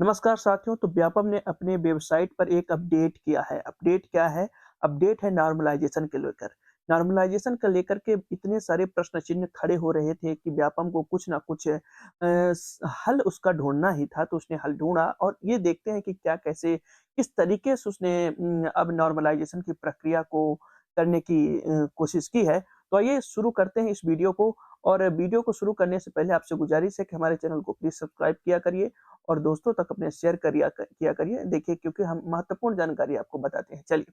नमस्कार साथियों, तो व्यापम ने अपने वेबसाइट पर एक अपडेट किया है। अपडेट क्या है? अपडेट है नॉर्मलाइजेशन के लेकर। नॉर्मलाइजेशन को लेकर के इतने सारे प्रश्न चिन्ह खड़े हो रहे थे कि व्यापम को कुछ ना कुछ हल उसका ढूँढना ही था, तो उसने हल ढूँढा और ये देखते हैं कि क्या कैसे किस तरीके से उसने अब नॉर्मलाइजेशन की प्रक्रिया को करने की कोशिश की है। तो आइए शुरू करते हैं इस वीडियो को और वीडियो को शुरू करने से पहले आपसे गुजारिश है कि हमारे चैनल को प्लीज़ सब्सक्राइब किया करिए और दोस्तों तक अपने शेयर किया करिए। देखिए क्योंकि हम महत्वपूर्ण जानकारी आपको बताते हैं। चलिए,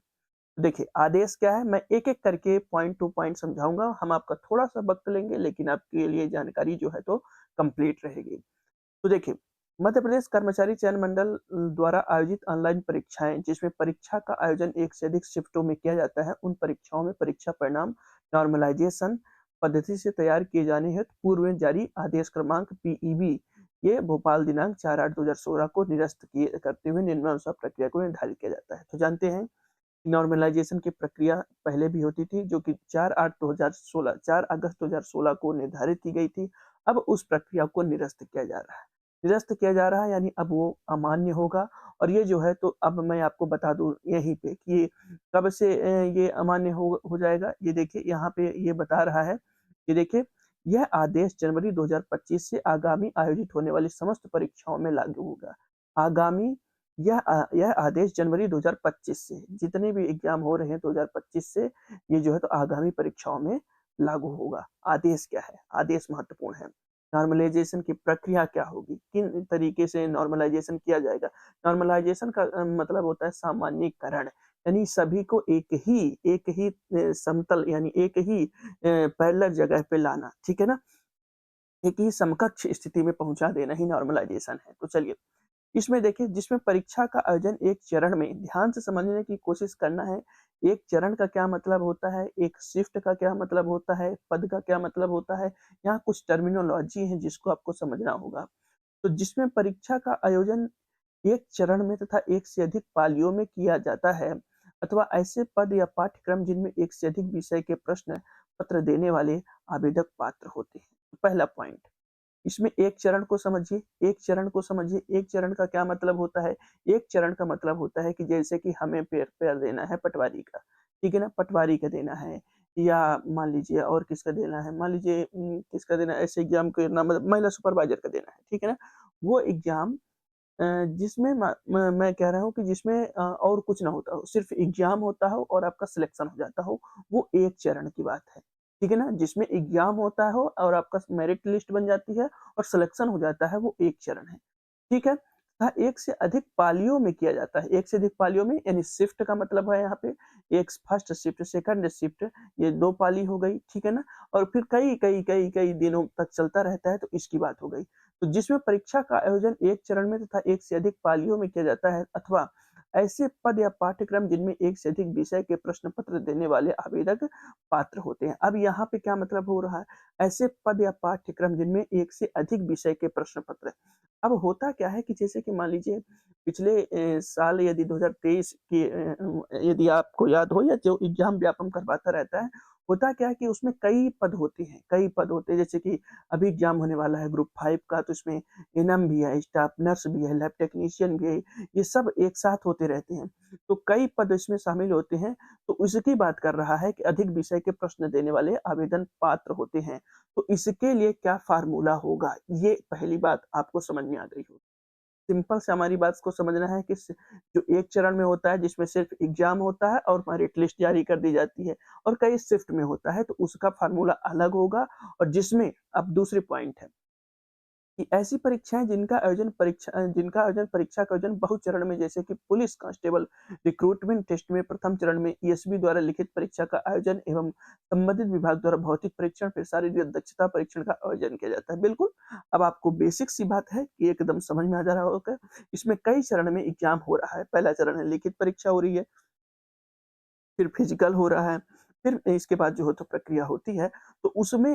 देखिए आदेश क्या है? मैं एक-एक करके पॉइंट टू पॉइंट समझाऊँगा। हम आपका थोड़ा-सा वक़्त लेंगे लेकिन आपके लिए जानकारी जो है तो कंप्लीट रहेगी। तो देखिए, मध्य प्रदेश कर्मचारी चयन मंडल द्वारा आयोजित ऑनलाइन परीक्षाएँ जिसमें परीक्षा का आयोजन एक से अधिक शिफ्टों में किया जाता है, उन परीक्षाओं में परीक्षा परिणाम नॉर्मलाइजेशन पद्धति से तैयार किए जाने हेतु पूर्व में जारी आदेश क्रमांक पीईबी ये भोपाल दिनांक 4/8/2016 को निरस्त किए करते हुए निम्नानुसार प्रक्रिया को निर्धारित किया जाता है। तो जानते हैं नॉर्मलाइजेशन की प्रक्रिया पहले भी होती थी जो कि 4 अगस्त 2016 को निर्धारित की गई थी। अब उस प्रक्रिया को निरस्त किया जा रहा है। निरस्त किया जा रहा है यानी अब वो अमान्य होगा और ये जो है तो अब मैं आपको बता दूँ यहीं पे कि ये कब से ये अमान्य हो जाएगा। ये देखिए यहाँ पे ये बता रहा है कि देखिए यह आदेश जनवरी 2025 से आगामी आयोजित होने वाली समस्त परीक्षाओं में लागू होगा। आगामी यह आदेश जनवरी 2025 से जितने भी एग्ज़ाम हो रहे हैं 2025 से ये जो है तो आगामी परीक्षाओं में लागू होगा। आदेश क्या है? आदेश महत्वपूर्ण है। नॉर्मलाइज़ेशन की प्रक्रिया क्या होगी? किन तरीके से नॉर्मलाइज़ेशन किया जाएगा? नॉर्मलाइज़ेशन का मतलब होता है सामान्यीकरण, यानी सभी को एक ही समतल यानी एक ही पैरेलल जगह पे लाना, ठीक है ना? एक ही समकक्ष स्थिति में पहुँचा देना ही नॉर्मलाइज़ेशन है। तो चलिए इसमें देखिए जिसमें परीक्षा का आयोजन एक चरण में ध्यान से समझने की कोशिश करना है। एक चरण का क्या मतलब होता है, एक शिफ्ट का क्या मतलब होता है, पद का क्या मतलब होता है, यहाँ कुछ टर्मिनोलॉजी है जिसको आपको समझना होगा। तो जिसमें परीक्षा का आयोजन एक चरण में तथा एक से अधिक पालियों में किया जाता है अथवा ऐसे पद या पाठ्यक्रम जिनमें एक से अधिक विषय के प्रश्न पत्र देने वाले आवेदक पात्र होते हैं। तो पहला पॉइंट इसमें एक चरण को समझिए, एक चरण को समझिए। एक चरण का क्या मतलब होता है? एक चरण का मतलब होता है कि जैसे कि हमें पेपर देना है पटवारी का, ठीक है ना? पटवारी का देना है या मान लीजिए और किसका देना है, मान लीजिए किसका देना है ऐसे एग्ज़ाम के नाम मतलब महिला सुपरवाइज़र का देना है, ठीक है ना? वो एग्ज़ाम जिसमें मैं कह रहा हूँ कि जिसमें और कुछ ना होता हो, सिर्फ़ एग्ज़ाम होता हो और आपका सिलेक्शन हो जाता हो, वो एक चरण की बात है। ठीक है ना? जिसमें एग्ज़ाम होता हो और आपका मेरिट लिस्ट बन जाती है और सिलेक्शन हो जाता है, वो एक चरण है। ठीक है? हाँ, एक से अधिक पालियों में किया जाता है। एक से अधिक पालियों में यानी शिफ्ट का मतलब है यहाँ पे, एक फर्स्ट शिफ्ट, सेकंड शिफ्ट, ये 2 पाली हो गई, ठीक है ना? और फिर कई दिनों तक चलता रहता है, तो इसकी बात हो गई। तो जिसमें परीक्षा का आयोजन एक चरण में तथा एक से अधिक पालियों में किया जाता है अथवा ऐसे पद या पाठ्यक्रम जिनमें एक से अधिक विषय के प्रश्न पत्र देने वाले आवेदक पात्र होते हैं। अब यहाँ पे क्या मतलब हो रहा है? ऐसे पद या पाठ्यक्रम जिनमें एक से अधिक विषय के प्रश्न पत्र अब होता क्या है कि जैसे कि मान लीजिए पिछले साल यदि 2023 की यदि आपको याद हो या जो एग्ज़ाम व्यापम करवाता रहता है, होता क्या है कि उसमें कई पद होते हैं जैसे कि अभी एग्ज़ाम होने वाला है ग्रुप 5 का तो इसमें एएनएम भी है, स्टाफ नर्स भी है, लैब टेक्नीशियन भी है, ये सब एक साथ होते रहते हैं। तो कई पद इसमें शामिल होते हैं, तो उसकी बात कर रहा है कि अधिक विषय के प्रश्न देने वाले आवेदन पात्र होते हैं। तो इसके लिए क्या फ़ॉर्मूला होगा? ये पहली बात आपको समझ में आ गई होगी। सिंपल से हमारी बात को समझना है कि जो एक चरण में होता है जिसमें सिर्फ़ एग्ज़ाम होता है और मेरिट लिस्ट जारी कर दी जाती है और कई शिफ्ट में होता है तो उसका फ़ॉर्मूला अलग होगा और जिसमें अब दूसरी पॉइंट है कि ऐसी परीक्षाएँ जिनका आयोजन परीक्षा का आयोजन बहुचरण में जैसे कि पुलिस कांस्टेबल रिक्रूटमेंट टेस्ट में प्रथम चरण में ईएसबी द्वारा लिखित परीक्षा का आयोजन एवं संबंधित विभाग द्वारा भौतिक परीक्षण फिर शारीरिक दक्षता परीक्षण का आयोजन किया जाता है। बिल्कुल, अब आपको बेसिक सी बात है कि एकदम समझ में आ जा रहा होगा। इसमें कई चरण में एग्ज़ाम हो रहा है। पहला चरण है लिखित परीक्षा हो रही है। फिर फिजिकल हो रहा है, फिर इसके बाद जो है तो प्रक्रिया होती है, तो उसमें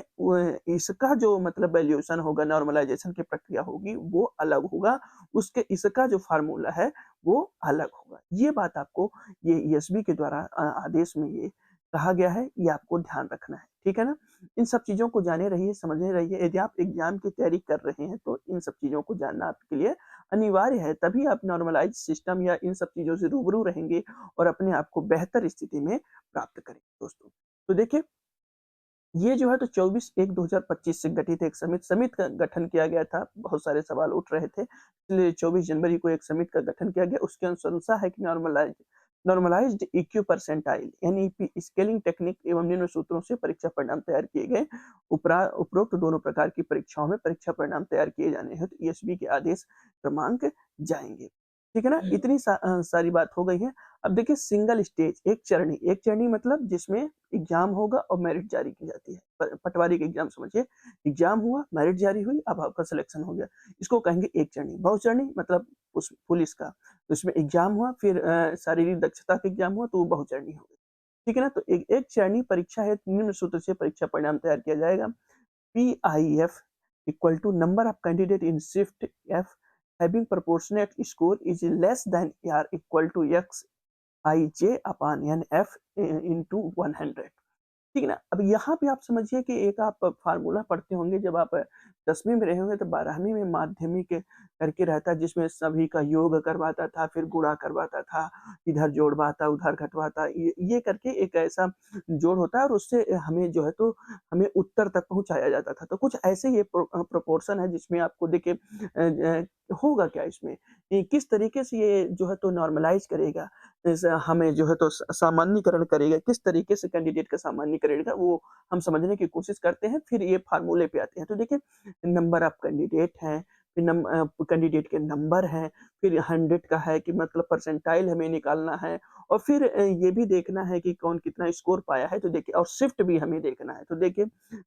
इसका जो मतलब वैल्यूएशन होगा, नॉर्मलाइज़ेशन की प्रक्रिया होगी, वो अलग होगा, उसके इसका जो फ़ॉर्मूला है, वो अलग होगा। ये बात आपको ये ईएसबी के द्वारा आदेश में ये कहा गया है, ये आपको ध्यान रखना है, ठीक है ना? इन सब चीज़ों को जाने रहिए, समझे रहिए, यदि आप एग्ज़ाम की तैयारी कर रहे हैं, तो इन सब चीज़ों को जानना आपके लिए अनिवार्य है, तभी आप नॉर्मलाइज़ सिस्टम या इन सब चीज़ों से रूबरू रहेंगे और अपने आप को बेहतर स्थिति में प्राप्त करेंगे दोस्तों। तो देखिए, ये जो है तो 24/1/2025 से गठित एक समिति का गठन किया गया था। बहुत सारे सवाल उठ रहे थे, इसलिए 24 जनवरी को एक समिति का गठन किया गया। उसकी अनुशंसा है कि normalized EQ percentile NEP scaling technique एवं निम्न सूत्रों से परीक्षा परिणाम तैयार किए गए। उपरोक्त दोनों प्रकार की परीक्षाओं में परीक्षा परिणाम तैयार किए जाने हेतु ईएसबी के आदेश क्रमांक जाएँगे। ठीक है ना? इतनी सारी बात हो गई है। अब देखिए, सिंगल स्टेज एक चरणी मतलब जिसमें एग्ज़ाम होगा और मेरिट जारी की जाती है। प पटवारी का एग्ज़ाम समझिए, एग्ज़ाम हुआ, मेरिट जारी हुई, अब आपका सिलेक्शन हो गया। इसको कहेंगे एक चरणी। बहुचरणी मतलब उस पुलिस का, तो इसमें एग्ज़ाम हुआ, फिर शारीरिक दक्षता का एग्ज़ाम हुआ, तो वो बहुचरणी हो गई। ठीक है ना? तो एक एक चरणी परीक्षा है, निम्न सूत्र से परीक्षा परिणाम तैयार किया जाएगा। PIF equal to number of candidate in shift F having proportionate score is less than or equal to Xij upon NF into 100। ठीक है ना? अब यहाँ पे आप समझिए कि एक आप फ़ॉर्मूला पढ़ते होंगे जब आप 10वीं में रहे होंगे, तो 12वीं में माध्यमिक करके रहता, जिसमें सभी का योग करवाता था, फिर गुणा करवाता था, इधर जोड़वाता, उधर घटवाता, ये करके एक ऐसा जोड़ होता है और उससे हमें जो है तो हमें उत्तर तक पहुँचाया जाता था। तो कुछ ऐसे ये प्रोपोर्शन है जिसमें आपको देखिए होगा क्या इसमें? ये किस तरीके से ये जो है तो नॉर्मलाइज़ करेगा, हमें जो है तो सामान्यीकरण करेगा, किस तरीके से कैंडिडेट का सामान्यीकरण करेगा, वो हम समझने की कोशिश करते हैं, फिर ये फ़ॉर्मूले पे आते हैं। तो देखिए, नंबर ऑफ कैंडिडेट हैं, फिर कैंडिडेट के नंबर हैं, फिर 100 का है कि मतलब परसेंटाइल हमें निकालना है, और फिर ये भी देखना है कि कौन कितना स्कोर पाया है, तो देखिए, और शिफ्ट भी हमें देखना है। तो देखिए,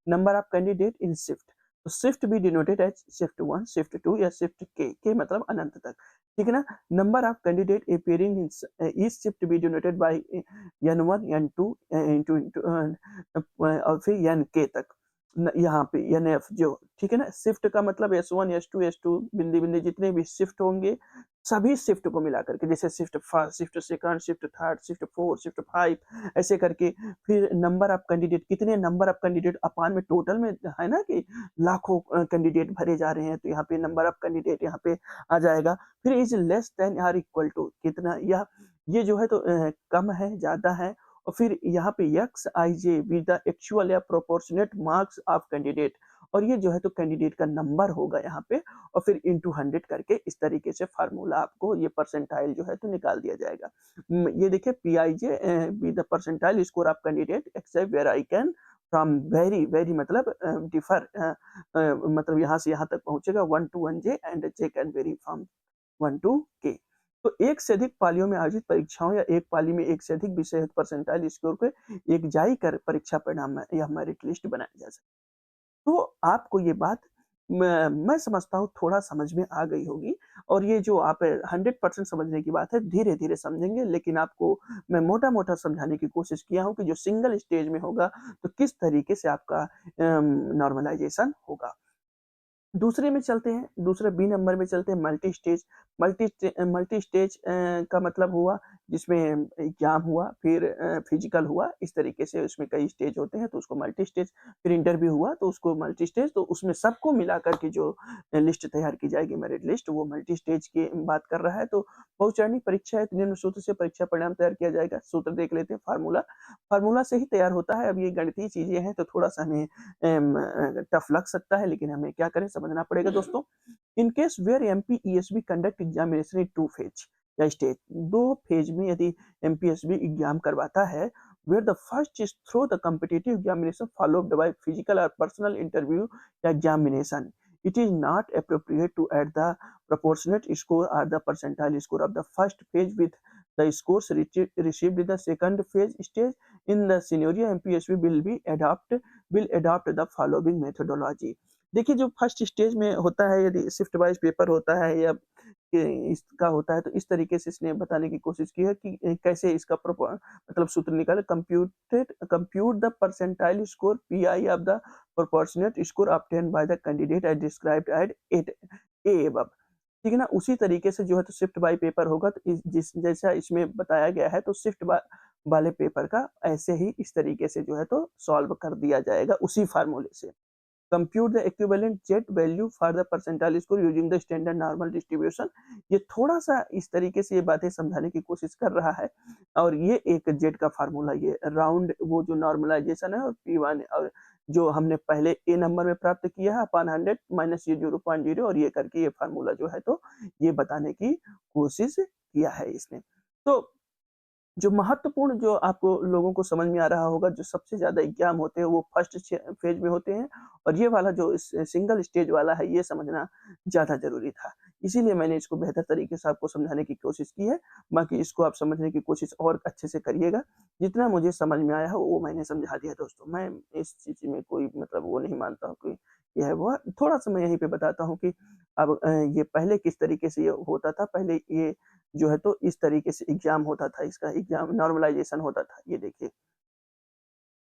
number of candidate in shift, तो शिफ्ट भी डिनोटेड एज़ शिफ्ट 1, शिफ्ट 2 या शिफ्ट के मतलब अनंत तक। ठीक है ना? Number of candidate appearing in each shift to be denoted by N1, N2 और फिर Nk तक। यहाँ पे NF जो, ठीक है ना? शिफ्ट का मतलब S1, S2, S2 बिंदी-बिंदी जितने भी शिफ्ट होंगे, सभी शिफ्ट को मिला करके, जैसे shift first, shift second, shift third, shift fourth, shift 5, ऐसे करके। फिर नंबर ऑफ कैंडिडेट, कितने नंबर ऑफ कैंडिडेट अपान में टोटल में है ना कि लाखों कैंडिडेट भरे जा रहे हैं, तो यहाँ पे नंबर ऑफ कैंडिडेट यहाँ पे आ जाएगा। फिर is less than or equal to कितना, यह ये जो है तो कम है, ज़्यादा है। और फिर यहाँ पे x I J with the actual या प्रोपोर्शनेट मार्क्स ऑफ कैंडिडेट, और ये जो है तो कैंडिडेट का नंबर होगा यहाँ पे, और फिर इंटू 100 करके इस तरीके से फार्मूला आपको ये परसेंटाइल जो है तो निकाल दिया जाएगा। ये देखिए, P I J with the percentile score of candidate except where I can from vary vary मतलब डिफर मतलब यहाँ से यहाँ तक पहुँचेगा 1 to 1 J and J can vary from 1 to k। तो एक से अधिक पालियों में आयोजित परीक्षाओं या एक पाली में एक से अधिक विषय हेतु परसेंटाइल स्कोर को एकजाई कर परीक्षा परिणाम में या मेरिट लिस्ट बनाया जा सकता है। तो आपको ये बात मैं समझता हूँ थोड़ा समझ में आ गई होगी, और ये जो आप 100% समझने की बात है, धीरे-धीरे समझेंगे, लेकिन आपको मैं मोटा-मोटा समझाने की कोशिश किया हूँ कि जो सिंगल स्टेज में होगा, तो किस तरीके से आपका नॉर्मलाइज़ेशन होगा। दूसरे में चलते हैं, दूसरे बी नंबर में चलते हैं, मल्टी स्टेज। मल्टी स्टेज का मतलब हुआ जिसमें एग्ज़ाम हुआ, फिर फिज़िकल हुआ, इस तरीके से उसमें कई स्टेज होते हैं, तो उसको मल्टी स्टेज। फिर इंटरव्यू हुआ, तो उसको मल्टी स्टेज, तो उसमें सबको मिला कर के जो लिस्ट तैयार की जाएगी, मेरिट लिस्ट, वो मल्टी स्टेज की बात कर रहा है। तो बहुचरणीय परीक्षा है, तो निम्न सूत्र से परीक्षा परिणाम तैयार किया जाएगा। सूत्र देख लेते हैं, फ़ॉर्मूला। फ़ॉर्मूला से ही तैयार होता है। अब ये गणितीय चीज़ें हैं, तो थोड़ा-सा हमें टफ लग सकता है, लेकिन हमें क्या करें, समझना पड़ेगा दोस्तों। In case where MP ESB conduct examination in 2 phase या स्टेज, 2 फेज में यदि एमपीएसबी एग्जाम करवाता है, where the first is through the competitive examination followed by physical और पर्सनल इंटरव्यू या examination, it is not appropriate to add the proportionate score or the percentile score of the first phase with the scores received in the second phase stage. In the scenario, MPSV will adopt the following methodology। देखिए, जो first stage में होता है, यदि shift wise paper होता है या इसका होता है, तो इस तरीके से इसने बताने की कोशिश की है कि कैसे इसका मतलब सूत्र निकाले। Compute the percentile score P I of the proportionate score obtained by the candidate as described at a above. ठीक है ना? उसी तरीके से जो है तो शिफ्ट बाय पेपर होगा, तो जैसा इसमें बताया गया है, तो शिफ्ट वाले पेपर का ऐसे ही इस तरीके से जो है तो सॉल्व कर दिया जाएगा उसी फार्मूले से। Compute the equivalent jet value for the percentile score using the standard normal distribution. ये थोड़ा-सा इस तरीके से ये बातें समझाने की कोशिश कर रहा है और ये एक जेट का फ़ॉर्मूला ये राउंड वो जो नॉर्मलाइज़ेशन है और P1 और जो हमने पहले ए नंबर में प्राप्त किया है अपॉन 100 माइनस ये 0.0 और ये करके ये फ़ॉर्मूला जो है तो ये बताने की कोशिश किया है इसने। तो जो महत्वपूर्ण जो आपको लोगों को समझ में आ रहा होगा, जो सबसे ज़्यादा एग्ज़ाम होते हैं वो फर्स्ट फ़ेज़ में होते हैं और ये वाला जो सिंगल स्टेज वाला है ये समझना ज़्यादा ज़रूरी था। इसीलिए मैंने इसको बेहतर तरीके से आपको समझाने की कोशिश की है, बाकी इसको आप समझने की कोशिश और अच्छे से करिएगा। जितना मुझे समझ में आया है वो मैंने समझा दिया दोस्तों। मैं इस चीज़ में कोई मतलब वो नहीं मानता हूँ कि ये है वो है। थोड़ा-सा मैं यहीं पे बताता हूँ कि अब ये पहले किस तरीके से ये होता था, पहले ये जो है तो इस तरीके से एग्ज़ाम होता था, इसका एग्ज़ाम नॉर्मलाइज़ेशन होता था। ये देखिए,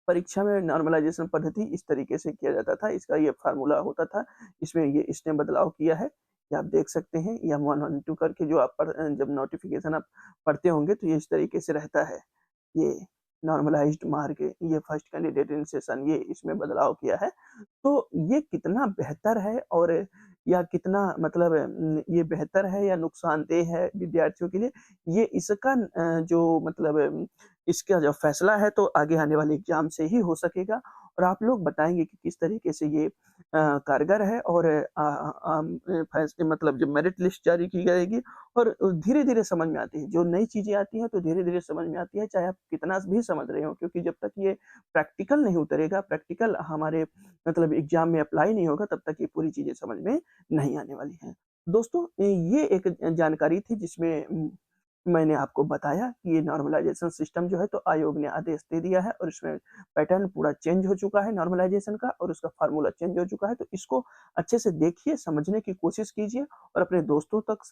परीक्षा में नॉर्मलाइज़ेशन पद्धति इस तरीके से किया जाता था, इसका ये फ़ॉर्मूला होता था। इसमें ये इसने बदलाव किया है, ये आप देख सकते हैं। ये 112 करके जो आप जब नोटिफ़िकेशन आप पढ़ते होंगे तो ये इस तरीके से रहता है। ये नॉर्मलाइज़्ड मार्क, ये फर्स्ट कैंडिडेट इन सेशन, ये इसमें बदलाव किया है। तो ये कितना बेहतर है और या कितना मतलब ये बेहतर है या नुकसानदेह है विद्यार्थियों के लिए, ये इसका जो मतलब इसका जो फैसला है तो आगे आने वाले एग्ज़ाम से ही हो सकेगा और आप लोग बताएँगे कि किस तरीके से ये कारगर है और फैसले मतलब जो मेरिट लिस्ट जारी की जाएगी और धीरे-धीरे समझ में आती है। जो नई चीज़ें आती हैं तो धीरे-धीरे समझ में आती है, चाहे आप कितना भी समझ रहे हों क्योंकि जब तक ये प्रैक्टिकल नहीं उतरेगा, प्रैक्टिकल हमारे मतलब एग्ज़ाम में अप्लाई नहीं होगा तब तक ये पूरी चीज़ें समझ में नहीं आने वाली हैं। दोस्तों ये एक जानकारी थी जिसमें मैंने आपको बताया कि ये नॉर्मलाइज़ेशन सिस्टम जो है तो आयोग ने आदेश दे दिया है और इसमें पैटर्न पूरा चेंज हो चुका है नॉर्मलाइज़ेशन का और उसका फ़ॉर्मूला चेंज हो चुका है। तो इसको अच्छे से देखिए, समझने की कोशिश कीजिए और अपने दोस्तों तक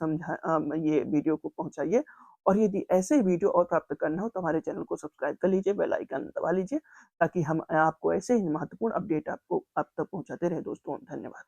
ये वीडियो को पहुँचाइए और यदि ऐसे ही वीडियो और प्राप्त करना हो तो हमारे चैनल को सब्सक्राइब कर लीजिए, बेल आइकन दबा लीजिए ताकि हम आपको ऐसे ही महत्वपूर्ण अपडेट आपको आप तक पहुँचाते रहें दोस्तों। धन्यवाद।